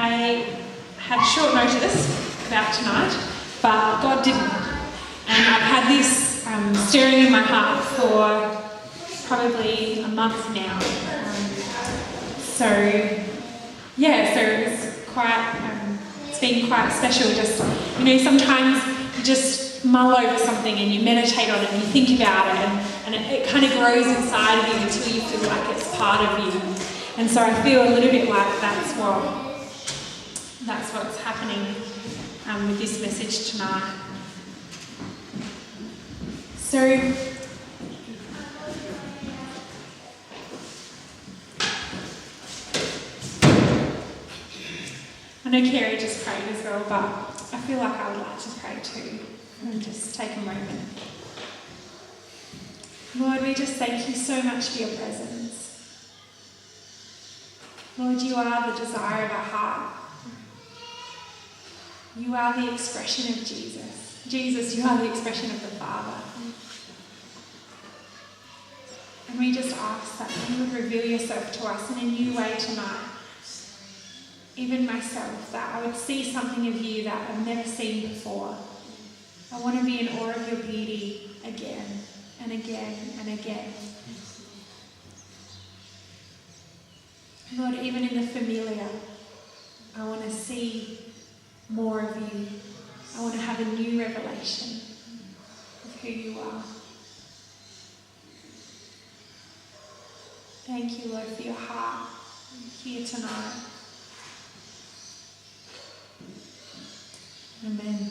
I had short notice about tonight, but God didn't. And I've had this stirring in my heart for probably a month now. So it was quite, it's been quite special. Just, sometimes you just mull over something and you meditate on it and you think about it, and it kind of grows inside of you until you feel like it's part of you. And so I feel a little bit like that's what's happening with this message tonight. So I know Kerry just prayed as well, but I feel like I would like to pray too, and just take a moment. Lord, we just thank you so much for your presence. Lord, you are the desire of our heart. You are the expression of Jesus. Jesus, you are the expression of the Father. And we just ask that you would reveal yourself to us in a new way tonight. Even myself, that I would see something of you that I've never seen before. I want to be in awe of your beauty again and again and again. Lord, even in the familiar, I want to see more of you. I want to have a new revelation of who you are. Thank you, Lord, for your heart here tonight. Amen.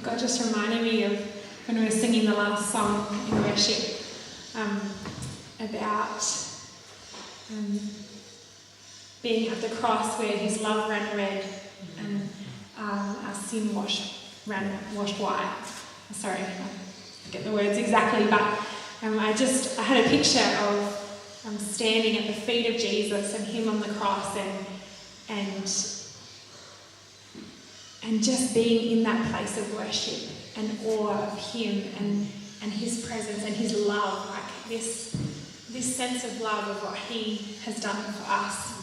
God just reminded me of when we were singing the last song in worship about being at the cross where his love ran red and our sin washed white. Sorry, I forget the words exactly, but I had a picture of standing at the feet of Jesus and him on the cross and just being in that place of worship and awe of him and his presence and his love, like this sense of love of what he has done for us.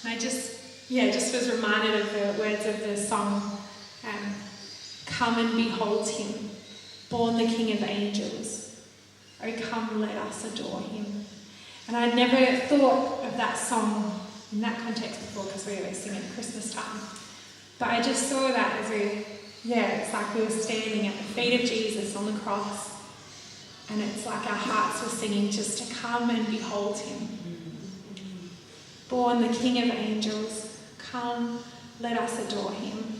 And I just was reminded of the words of the song, come and behold him, born the King of angels. Oh, come, let us adore him. And I'd never thought of that song in that context before, because we always sing it at Christmas time. But I just saw that as it's like we were standing at the feet of Jesus on the cross, and it's like our hearts were singing just to come and behold him. Born the King of angels, come, let us adore him.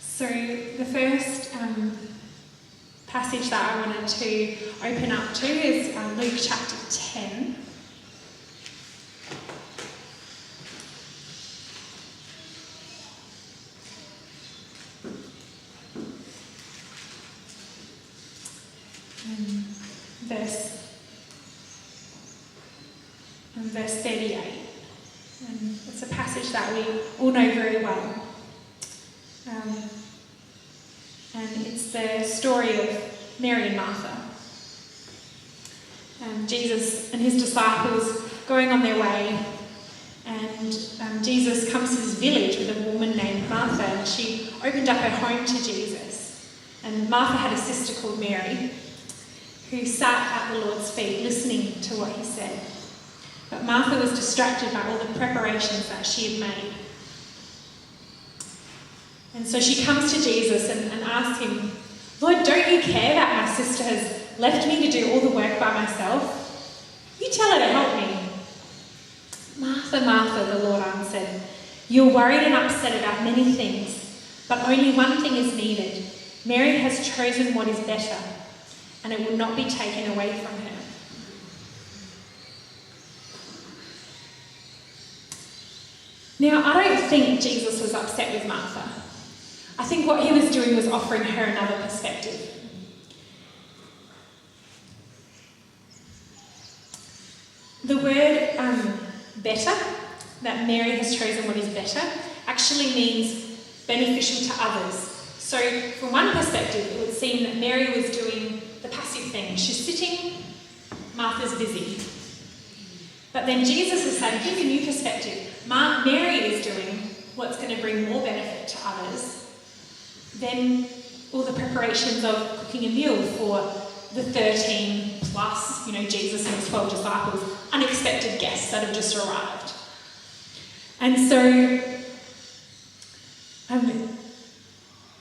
So the first passage that I wanted to open up to is Luke chapter 10. Verse 38. And it's a passage that we all know very well. And it's the story of Mary and Martha. Jesus and his disciples going on their way, and Jesus comes to this village with a woman named Martha, and she opened up her home to Jesus. And Martha had a sister called Mary who sat at the Lord's feet listening to what he said. But Martha was distracted by all the preparations that she had made. And so she comes to Jesus and asks him, Lord, don't you care that my sister has left me to do all the work by myself? You tell her to help me. Martha, Martha, the Lord answered, you're worried and upset about many things, but only one thing is needed. Mary has chosen what is better, and it will not be taken away from her. Now, I don't think Jesus was upset with Martha. I think what he was doing was offering her another perspective. The word better, that Mary has chosen what is better, actually means beneficial to others. So from one perspective, it would seem that Mary was doing the passive thing. She's sitting, Martha's busy. But then Jesus is saying, here's a new perspective. Mary is doing what's going to bring more benefit to others than all the preparations of cooking a meal for the 13 plus, Jesus and his 12 disciples, unexpected guests that have just arrived. And so,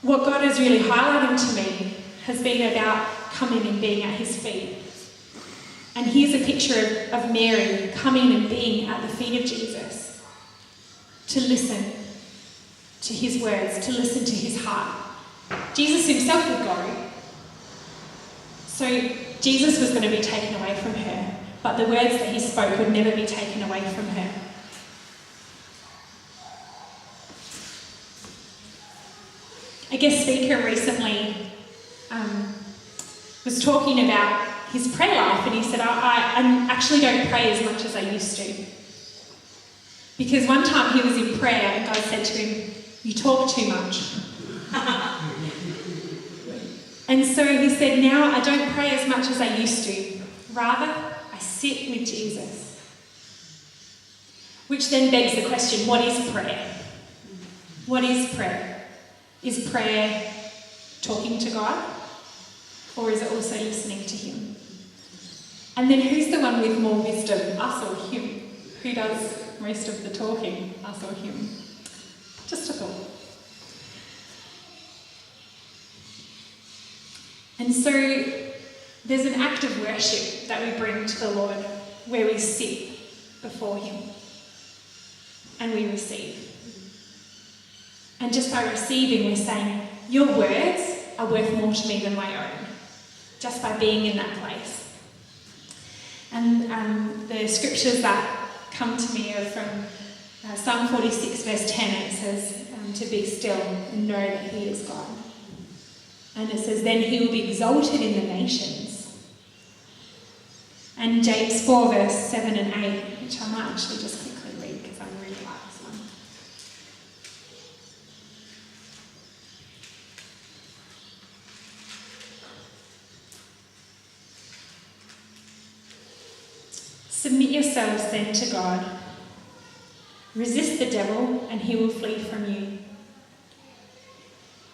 what God is really highlighting to me has been about coming and being at his feet. And here's a picture of Mary coming and being at the feet of Jesus to listen to his words, to listen to his heart. Jesus himself would go. So Jesus was going to be taken away from her, but the words that he spoke would never be taken away from her. A guest speaker recently was talking about his prayer life, and he said, I actually don't pray as much as I used to. Because one time he was in prayer and God said to him, you talk too much. And so he said, now I don't pray as much as I used to. Rather, I sit with Jesus. Which then begs the question, what is prayer? What is prayer? Is prayer talking to God? Or is it also listening to him? And then who's the one with more wisdom, us or him? Who does most of the talking, us or him? Just a thought. And so there's an act of worship that we bring to the Lord where we sit before him and we receive. And just by receiving, we're saying, your words are worth more to me than my own, just by being in that place. And the scriptures that come to me are from Psalm 46 verse 10. It says, to be still and know that he is God. And it says, then he will be exalted in the nations. And James 4 verse 7 and 8, which I might actually just quickly read because I really like this one. Submit yourselves then to God. Resist the devil and he will flee from you.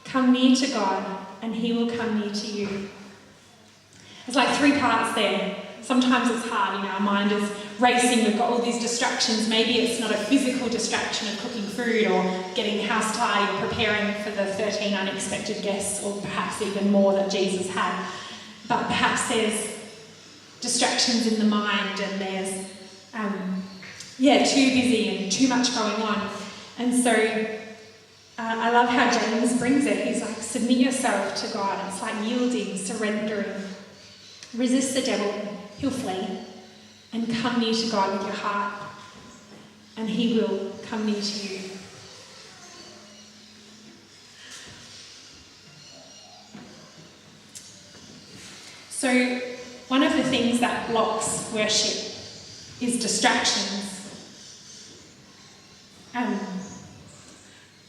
Come near to God and he will come near to you. There's like 3 parts there. Sometimes it's hard, our mind is racing, we've got all these distractions. Maybe it's not a physical distraction of cooking food or getting the house tidy or preparing for the 13 unexpected guests, or perhaps even more that Jesus had. But perhaps there's distractions in the mind, and there's too busy and too much going on. And so I love how James brings it. He's like, submit yourself to God. It's like yielding, surrendering. Resist the devil, he'll flee. And come near to God with your heart, and he will come near to you. So one of the things that blocks worship is distractions.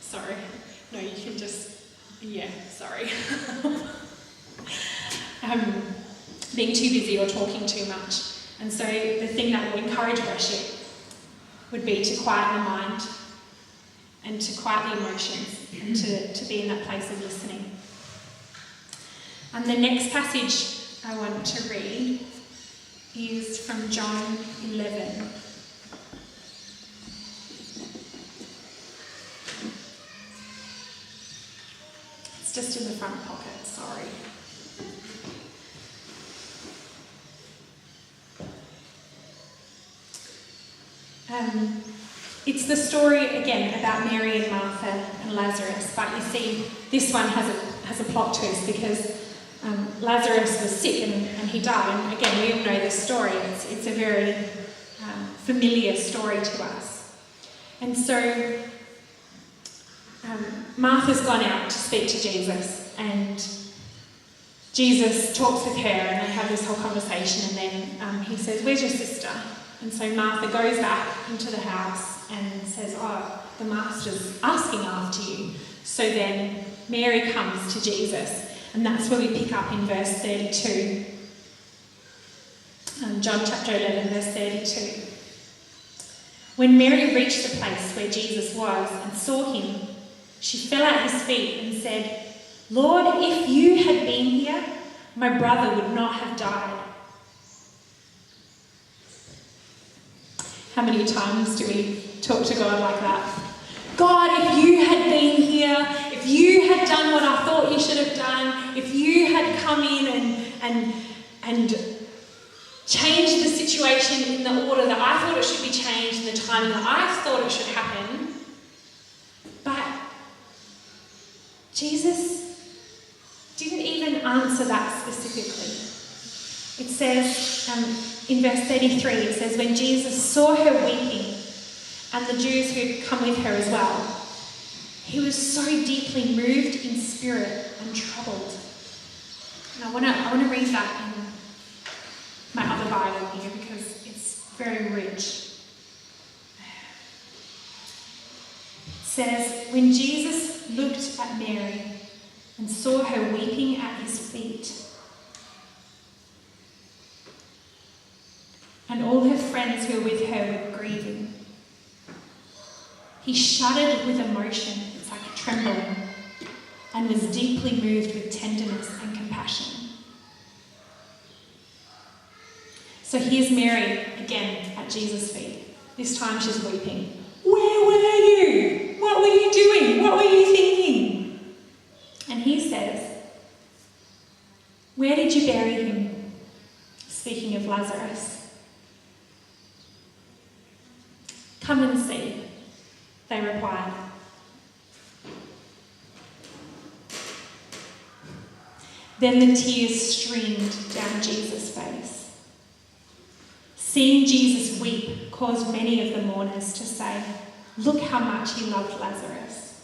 Sorry. No, you can just... Yeah, sorry. Being too busy or talking too much. And so the thing that will encourage worship would be to quiet the mind and to quiet the emotions and to be in that place of listening. And the next passage I want to read is from John 11. It's just in the front pocket, sorry. It's the story, again, about Mary and Martha and Lazarus, but you see, this one has a plot twist because Lazarus was sick and he died, and again, we all know this story. It's a very familiar story to us. And so Martha's gone out to speak to Jesus, and Jesus talks with her, and they have this whole conversation, and then he says, where's your sister? And so Martha goes back into the house and says, oh, the master's asking after you. So then Mary comes to Jesus, and that's where we pick up in verse 32. John chapter 11, verse 32. When Mary reached the place where Jesus was and saw him, she fell at his feet and said, "Lord, if you had been here, my brother would not have died." How many times do we talk to God like that? God, if you had been here, if you had done what I thought you should have done, if you had come in and changed the situation in the order that I thought it should be changed, in the timing that I thought it should happen. But Jesus didn't even answer that specifically. It says in verse 33, it says, when Jesus saw her weeping, and the Jews who had come with her as well, he was so deeply moved in spirit and troubled. And I want to read that in my other Bible here because it's very rich. It says, when Jesus looked at Mary and saw her weeping at his feet, and all her friends who were with her were grieving, he shuddered with emotion, it's like trembling, and was deeply moved with tenderness and compassion. So here's Mary again at Jesus' feet. This time she's weeping. Where were you? What were you doing? What were you thinking? And he says, where did you bury him? Speaking of Lazarus. Come and see, they replied. Then the tears streamed down Jesus' face. Seeing Jesus weep caused many of the mourners to say, look how much he loved Lazarus.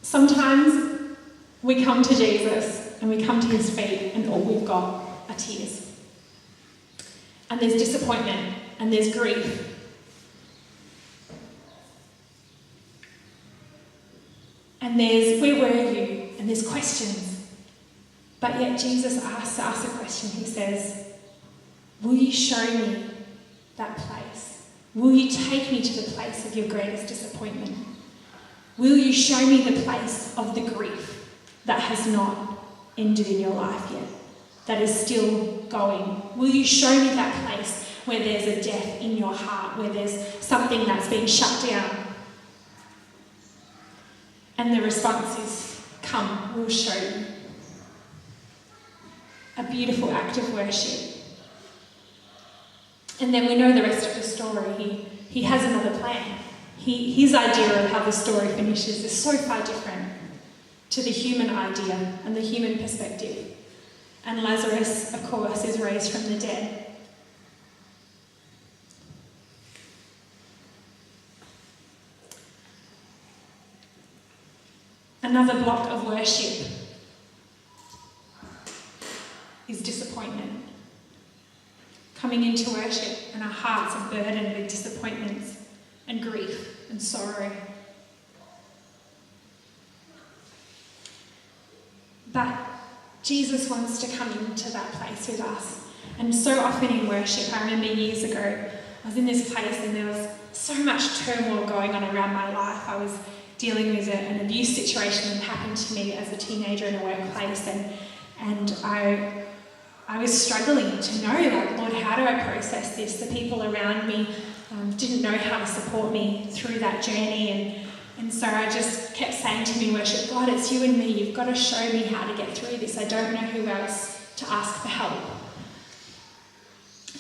Sometimes we come to Jesus and we come to his feet and all we've got are tears. And there's disappointment and there's grief. And there's, where were you? And there's questions. But yet Jesus asks us a question. He says, will you show me that place? Will you take me to the place of your greatest disappointment? Will you show me the place of the grief that has not ended in your life yet, that is still going? Will you show me that place where there's a death in your heart, where there's something that's been shut down? And the response is, come, we'll show you. A beautiful act of worship. And then we know the rest of the story. He has another plan. His idea of how the story finishes is so far different to the human idea and the human perspective. And Lazarus, of course, is raised from the dead. Another block of worship is disappointment. Coming into worship and our hearts are burdened with disappointments and grief and sorrow. But Jesus wants to come into that place with us. And so often in worship, I remember years ago, I was in this place and there was so much turmoil going on around my life. I was dealing with an abuse situation that happened to me as a teenager in a workplace, and I was struggling to know, like, Lord, how do I process this? The people around me didn't know how to support me through that journey, and so I just kept saying to me, worship, God, it's you and me. You've got to show me how to get through this. I don't know who else to ask for help.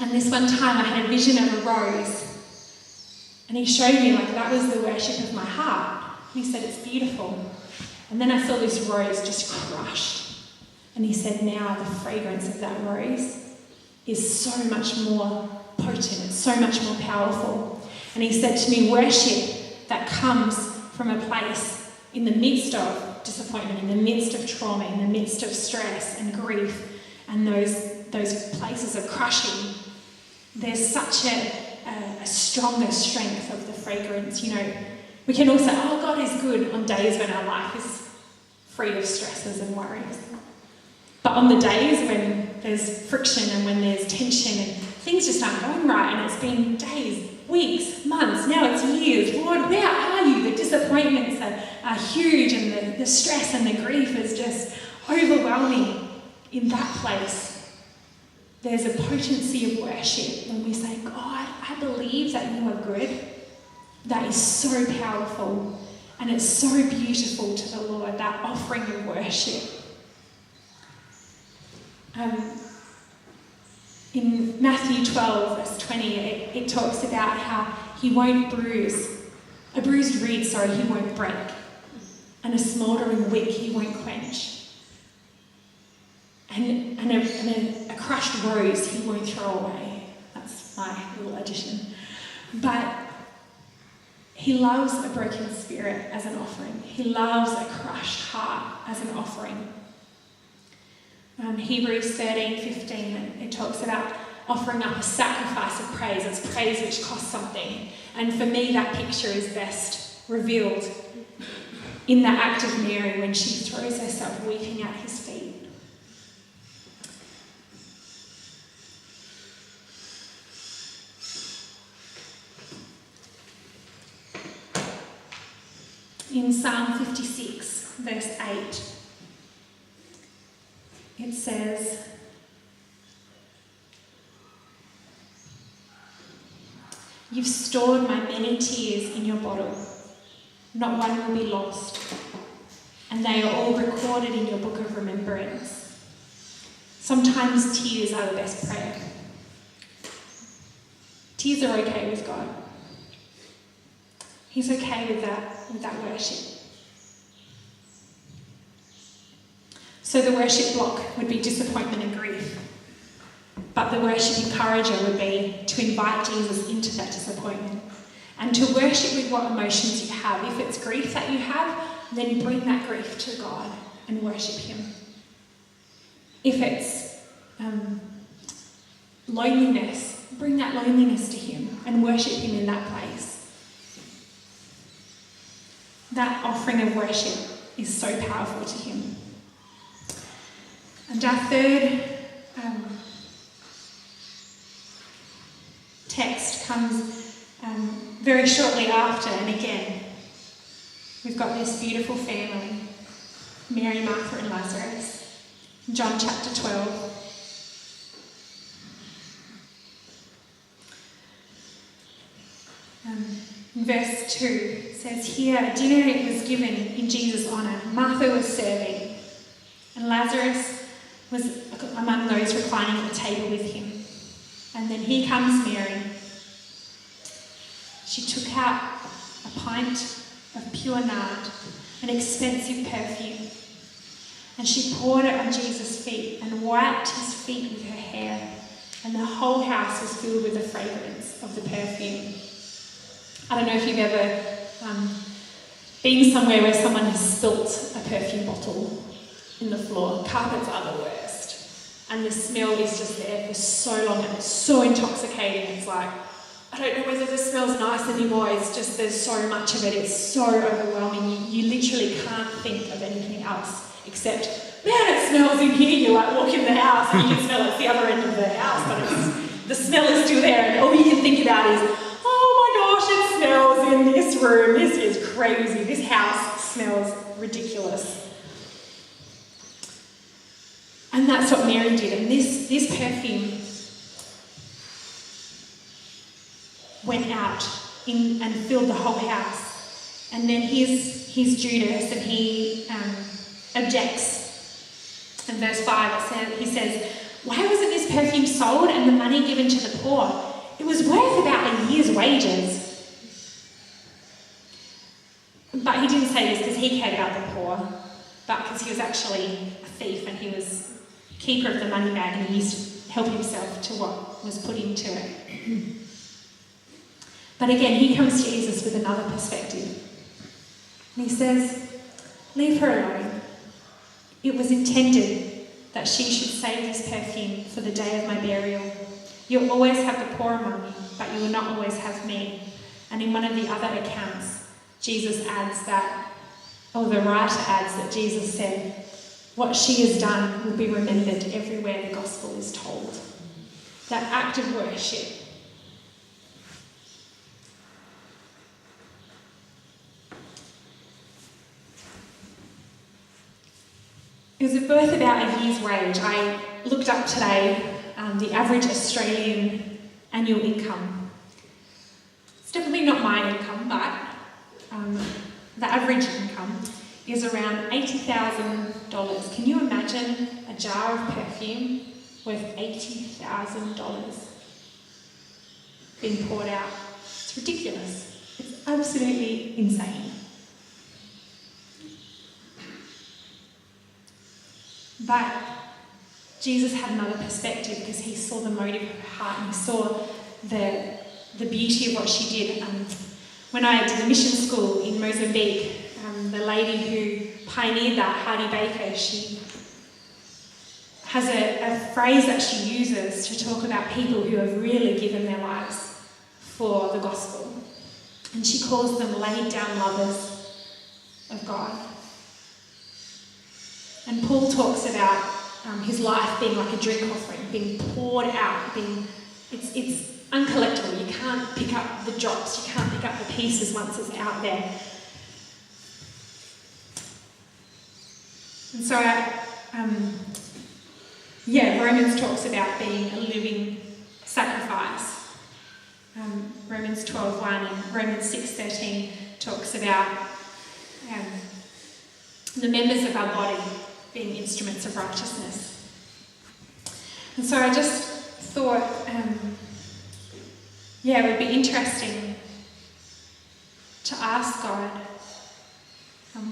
And this one time I had a vision of a rose, and he showed me, like, that was the worship of my heart. He said, it's beautiful. And then I saw this rose just crushed. And he said, now the fragrance of that rose is so much more potent, it's so much more powerful. And he said to me, worship that comes from a place in the midst of disappointment, in the midst of trauma, in the midst of stress and grief, and those places of crushing, there's such a a stronger strength of the fragrance. You know, we can all say, oh, God is good on days when our life is free of stresses and worries. But on the days when there's friction and when there's tension and things just aren't going right, and it's been days, weeks, months, now it's years, Lord, where are you? The disappointments are huge, and the stress and the grief is just overwhelming. In that place, there's a potency of worship when we say, God, I believe that you are good. That is so powerful, and it's so beautiful to the Lord, that offering of worship. In Matthew 12, verse 20, it talks about how he won't a bruised reed, he won't break, and a smouldering wick he won't quench. And a crushed rose he won't throw away. That's my little addition. But he loves a broken spirit as an offering. He loves a crushed heart as an offering. Hebrews 13:15, it talks about offering up a sacrifice of praise. It's praise which costs something. And for me, that picture is best revealed in the act of Mary when she throws herself weeping at his feet. In Psalm 56, verse 8, it says, "You've stored my many tears in your bottle. Not one will be lost, and they are all recorded in your book of remembrance." Sometimes tears are the best prayer. Tears are okay with God. He's okay with that worship. So the worship block would be disappointment and grief. But the worship encourager would be to invite Jesus into that disappointment and to worship with what emotions you have. If it's grief that you have, then bring that grief to God and worship him. If it's loneliness, bring that loneliness to him and worship him in that place. That offering of worship is so powerful to him. And our third text comes very shortly after, and again, we've got this beautiful family, Mary, Martha and Lazarus. John chapter 12. Verse 2 says, "Here dinner was given in Jesus' honour. Martha was serving, and Lazarus was among those reclining at the table with him. And then here comes Mary. She took out a pint of pure nard, an expensive perfume, and she poured it on Jesus' feet and wiped his feet with her hair, and the whole house was filled with the fragrance of the perfume." I don't know if you've ever been somewhere where someone has spilt a perfume bottle in the floor. Carpets are the worst. And the smell is just there for so long and it's so intoxicating. It's like, I don't know whether the smell's nice anymore. It's just, there's so much of it. It's so overwhelming. You literally can't think of anything else except, man, it smells in here. You like walk in the house and you can smell it's the other end of the house, but the smell is still there. And all you can think about is, oh my gosh, it smells in this room. This is crazy. This house smells ridiculous. And that's what Mary did. And this perfume went out and filled the whole house. And then here's Judas, and he objects. In verse 5 he says, "Why wasn't this perfume sold and the money given to the poor? It was worth about a year's wages." But he didn't say this because he cared about the poor, but because he was actually a thief and he was keeper of the money bag and he used to help himself to what was put into it. But again, here comes Jesus with another perspective. And he says, "Leave her alone. It was intended that she should save this perfume for the day of my burial. You'll always have the poor among you, but you will not always have me. And in one of the other accounts, Jesus adds that, or the writer adds that Jesus said, what she has done will be remembered everywhere the gospel is told. That act of worship. It was worth about a year's wage. I looked up today the average Australian annual income. It's definitely not my income, but the average income is around $80,000. Can you imagine a jar of perfume worth $80,000 being poured out? It's ridiculous. It's absolutely insane. But Jesus had another perspective because he saw the motive of her heart and he saw the beauty of what she did. When I did a mission school in Mozambique, the lady who pioneered that, Heidi Baker, she has a phrase that she uses to talk about people who have really given their lives for the gospel. And she calls them laid down lovers of God. And Paul talks about his life being like a drink offering, being poured out, it's uncollectible. You can't pick up the drops, you can't pick up the pieces once it's out there. And so, Romans talks about being a living sacrifice. Romans 12:1 and Romans 6:13 talks about the members of our body being instruments of righteousness. And so I just thought, it would be interesting to ask God,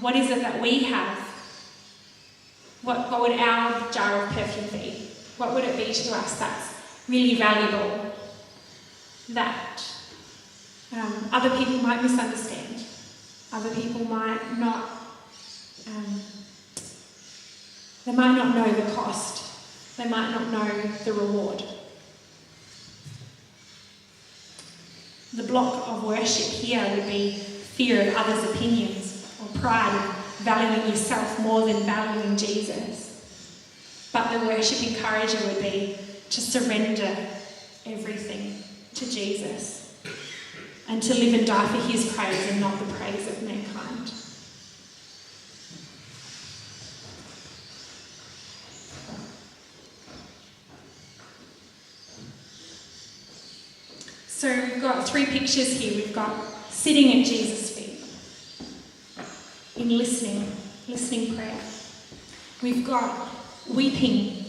what is it that we have? What would our jar of perfume be? What would it be to us that's really valuable that other people might misunderstand? Other people might not, they might not know the cost. They might not know the reward. The block of worship here would be fear of others' opinions or pride of valuing yourself more than valuing Jesus. But the worship encourager would be to surrender everything to Jesus and to live and die for his praise and not the praise of mankind. So we've got three pictures here. We've got sitting at Jesus' feet in listening prayer. We've got weeping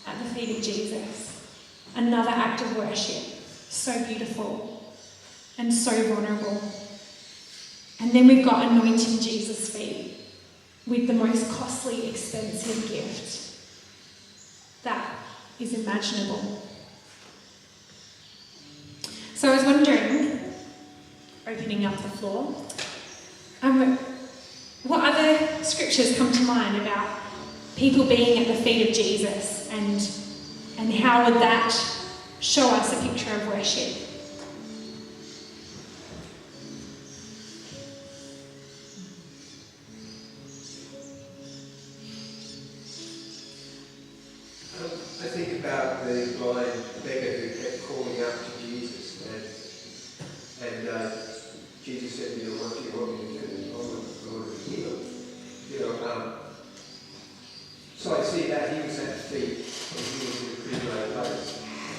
at the feet of Jesus, another act of worship, so beautiful and so vulnerable. And then we've got anointing Jesus' feet with the most costly, expensive gift that is imaginable. So I was wondering, opening up the floor, what other scriptures come to mind about people being at the feet of Jesus and how would that show us a picture of worship? I think about the blind beggar who kept calling out to Jesus, and Jesus said, what do you want me to do? I want to heal. So I see that he was at the feet, and he was in a pretty low place.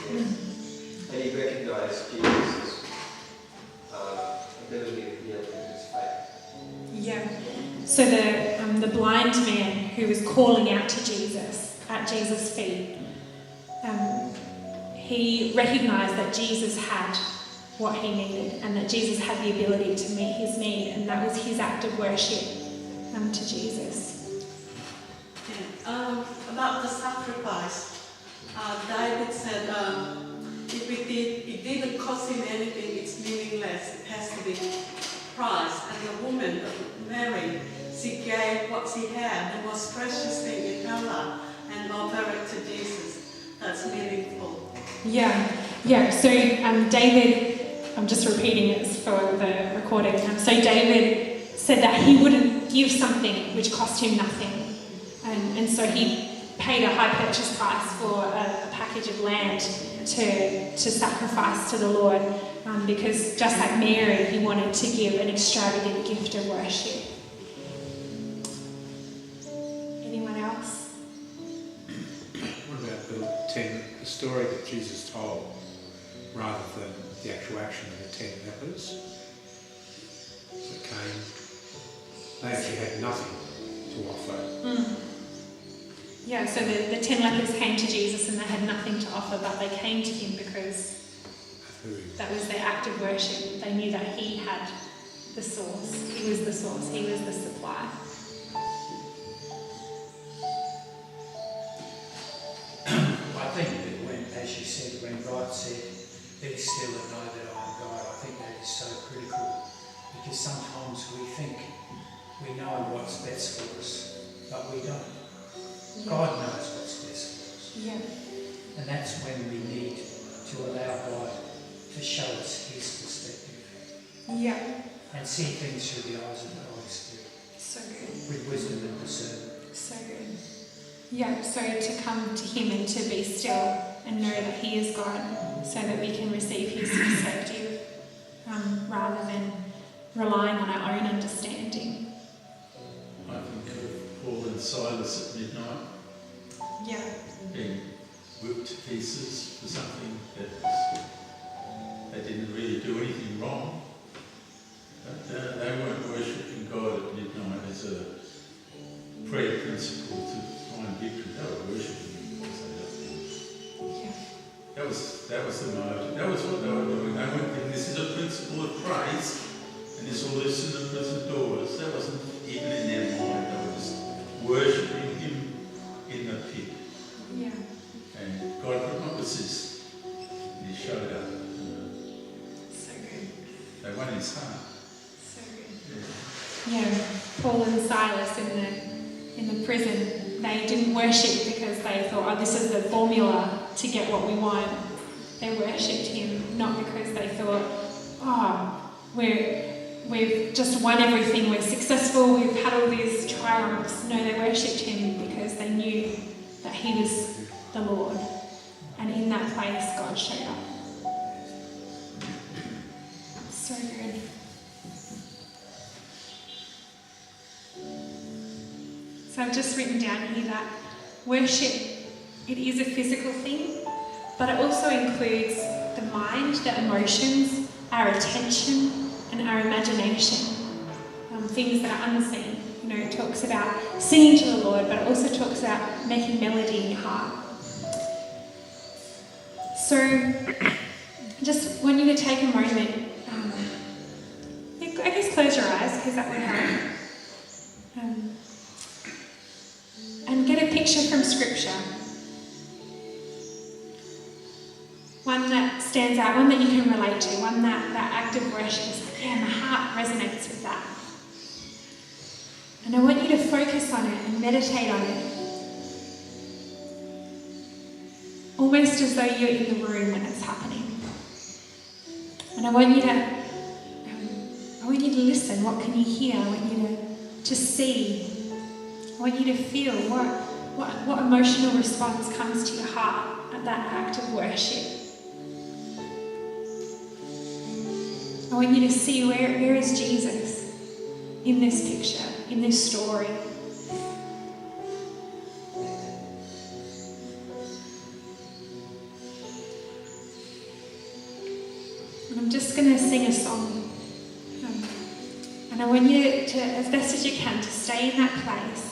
And he recognised Jesus' ability to heal in his faith. Yeah. So the blind man who was calling out to Jesus at Jesus' feet, he recognised that Jesus had what he needed and that Jesus had the ability to meet his need, and that was his act of worship to Jesus. Yeah. About the sacrifice, David said, if it didn't cost him anything, it's meaningless. It has to be priced. And the woman, Mary, she gave what she had, the most precious thing in her life, and offered it to Jesus. That's meaningful. Yeah, Yeah, so David, I'm just repeating it for the recording. So David said that he wouldn't give something which cost him nothing. And so he paid a high purchase price for a package of land to sacrifice to the Lord, because just like Mary, he wanted to give an extravagant gift of worship. Anyone else? What about the story that Jesus told, rather than the actual action of the 10 lepers that came? They actually had nothing to offer. Yeah, so the 10 lepers came to Jesus and they had nothing to offer, but they came to him because that was their act of worship. They knew that he had the source. He was the source. He was the supply. I think that when, as you said, when God said, "Be still and know that I am God," I think that is so critical, because sometimes we think we know what's best for us, but we don't. Yeah. God knows what's best for us. Yeah. And that's when we need to allow God to show us his perspective Yeah. and see things through the eyes of the Holy Spirit So good. with wisdom and discernment. So good. Yeah, so to come to him and to be still and know that he is God, so that we can receive his perspective, rather than relying on our own understanding. I think of Paul and Silas at midnight Yeah. being whipped to pieces for something that they didn't really do anything wrong. But they weren't worshipping God at midnight as a prayer principle to find victory. They were worshipping him because they loved him. Yeah. That was the motive. That was what they were doing. They weren't thinking, this is a principle of praise and this will loosen the prison doors. That wasn't even in their mind. They were just worshipping him in the pit. Yeah. And God could not resist. And he showed up. So good. They won his heart. So good. Yeah. Yeah. Paul and Silas in the prison, they didn't worship because they thought, oh, this is the formula to get what we want. They worshipped him not because they thought, oh, we've just won everything, we're successful, we've had all these triumphs. No, they worshipped him because they knew that he was the Lord. And in that place, God showed up. So good. So I've just written down here that worship, it is a physical thing, but it also includes the mind, the emotions, our attention, and our imagination. Things that are unseen. You know, it talks about singing to the Lord, but it also talks about making melody in your heart. So, I just want you to take a moment. I guess close your eyes, because that would help. And get a picture from Scripture. One that stands out, one that you can relate to, one that act of worship is like, yeah, my heart resonates with that. And I want you to focus on it and meditate on it. Almost as though you're in the room when it's happening. And I want you to listen. What can you hear? I want you to see. I want you to feel what emotional response comes to your heart at that act of worship. I want you to see where is Jesus in this picture, in this story. And I'm just going to sing a song. And I want you to, as best as you can, to stay in that place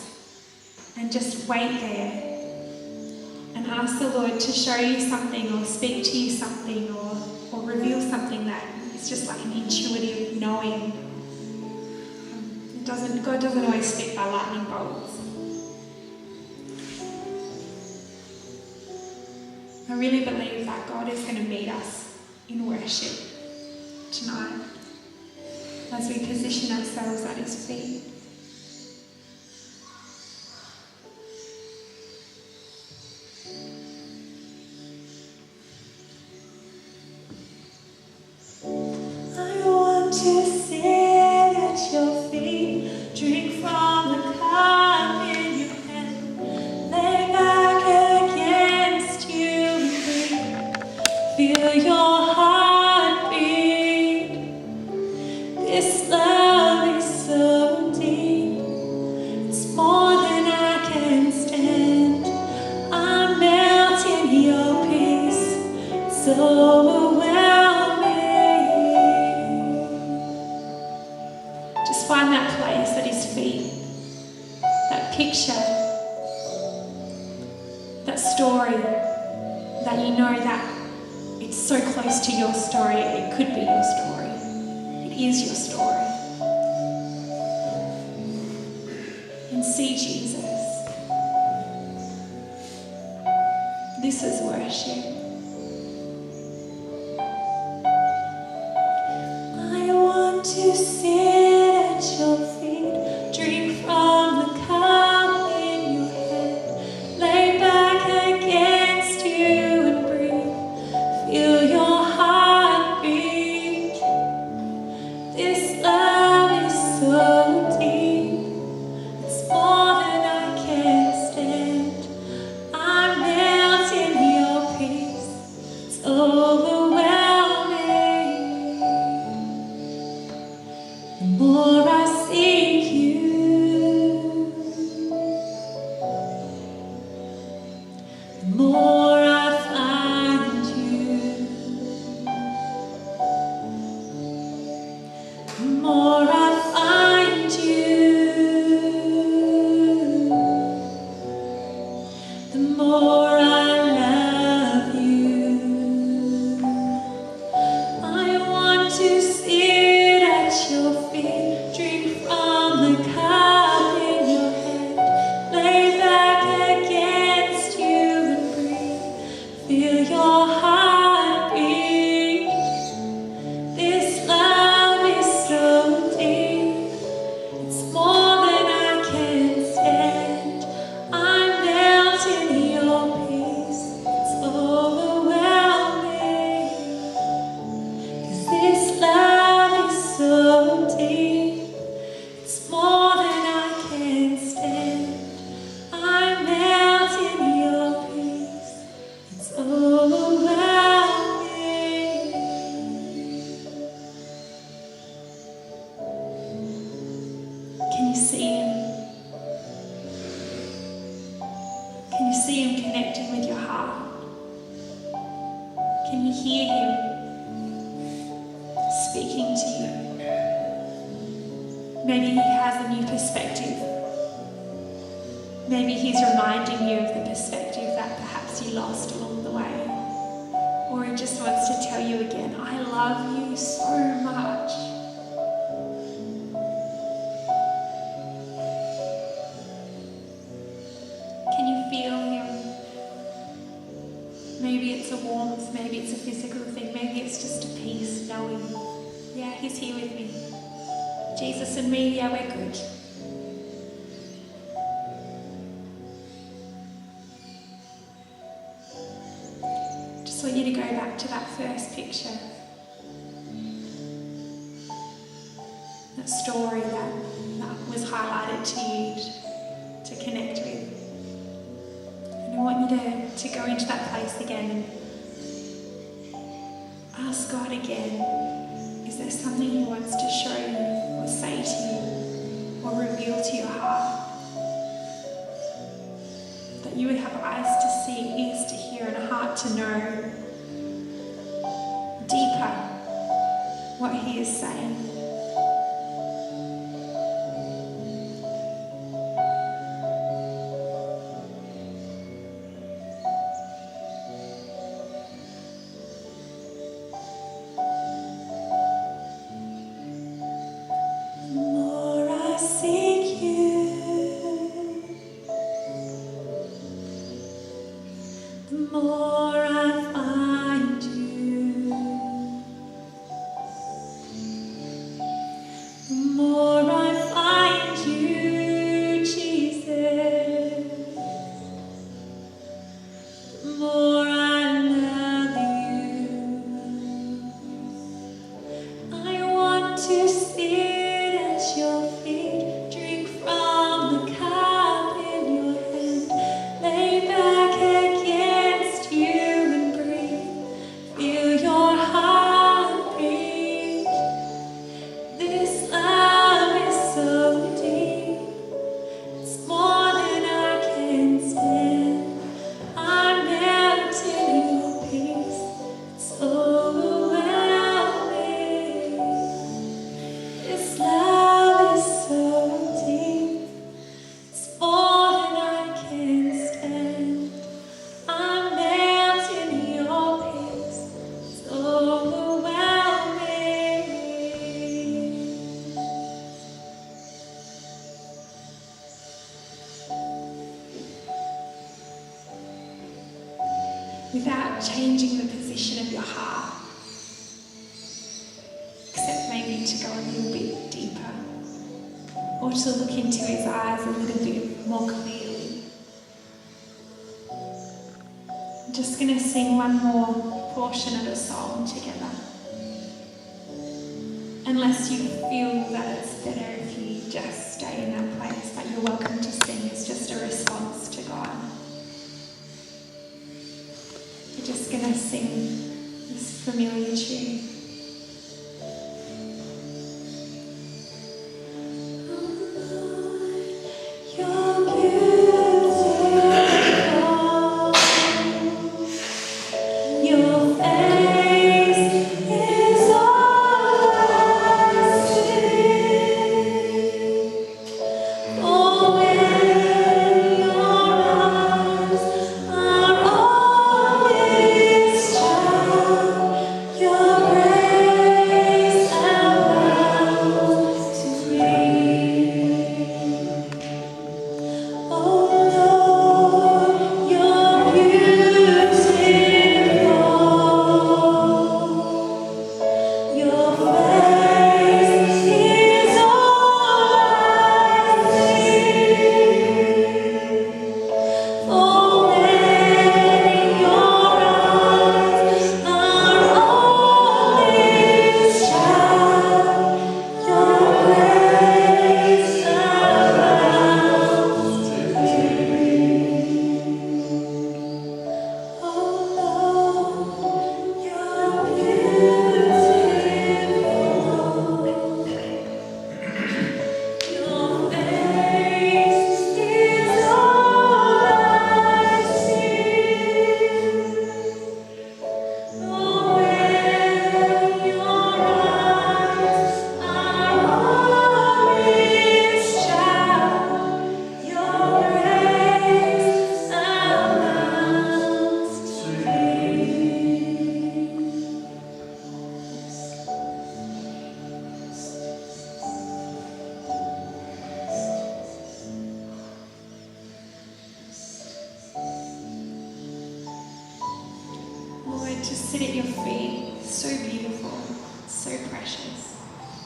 and just wait there and ask the Lord to show you something or speak to you something or reveal something that is just like an intuitive knowing. God doesn't always speak by lightning bolts. I really believe that God is going to meet us in worship tonight as we position ourselves at his feet. to sit at your feet, drink from the cup in your hand, lay back against you and breathe. Feel your heartbeat. This love is so deep, it's more than I can stand. I'm melting your peace, it's overwhelming. Just find that place at his feet, that picture, that story that you know that it's so close to your story, it could be your story. It is your story. And see Jesus. This is worship. I want to sit at your feet, drink from the cup in your hand, lay back against you and breathe. Feel your heartbeat. This love is so deep, it's more than I can stand. I'm melting your peace, it's overwhelming. The more I seek you, the more I find you. The more I find you, the more I love you. I want to sit at your feet, drink from the cup in your hand, lay back against you and breathe. Feel your heartbeat. This love is so deep, it's more than I can stand. I'm melting your peace, it's overwhelming. 'Cause this love is so deep, it's more than I can stand. I'm melting your peace, it's overwhelming. Can you see him? Can you see him connecting with your heart? Can you hear him speaking to you? Maybe he has a new perspective. Maybe he's reminding you of the perspective that perhaps you lost along the way. Or he just wants to tell you again, I love you so much. Can you feel him? Maybe it's a warmth, maybe it's a physical thing, maybe it's just a peace knowing, yeah, he's here with me. Jesus and me, yeah, we're good. Just want you to go back to that first picture. That story that was highlighted to you to connect with. And I want you to go into that place again and ask God again, is there something he wants to show you or say to you or reveal to your heart? That you would have eyes to see, ears to hear, and a heart to know deeper what he is saying. The more I seek you, the more I find you. to sit at your feet, drink from the cup in your hand, lay back against you and breathe, feel your heart beat. This love is so deep, it's more than I can stand. I'm melting in your peace, it's overwhelming. This love is so deep, it's more than I can stand. I'm melting in your peace, it's overwhelming. Without changing the position of your heart, except maybe to go a little bit deeper or to look into his eyes a little bit more clearly. I'm just going to sing one more portion of a song together. Unless you feel that it's better if you just stay in that place, but you're welcome to sing. It's just a response to God. We're just going to sing this familiar tune. You're beautiful. Your face is all I see. Oh, when your arms are on this child, your grace abounds to me. Oh Lord, you're beautiful. Your face is all I see. Oh, when your eyes are on this child, your grace abounds to me. Oh Lord, you're beautiful. Your face is all I see. Oh, when your eyes are on this child, your grace abounds to me. Lord, to sit at your feet, so beautiful, so precious.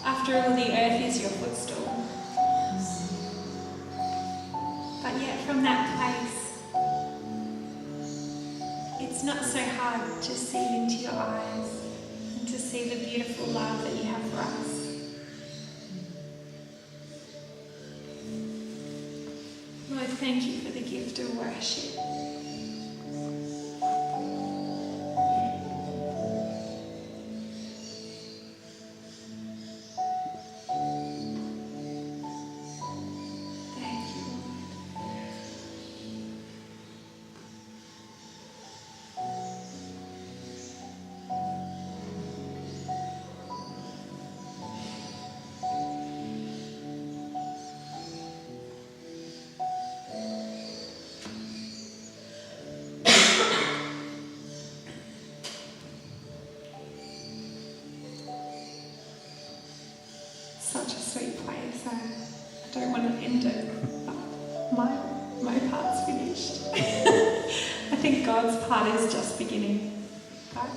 After all, the earth is your footstool. But yet from that place, it's not so hard to see into your eyes and to see the beautiful love that you have for us. Lord, thank you for the gift of worship. Thank you, Lord. Such a sweet place. I don't want to end it, but my part's finished. I think God's part is just beginning. Right?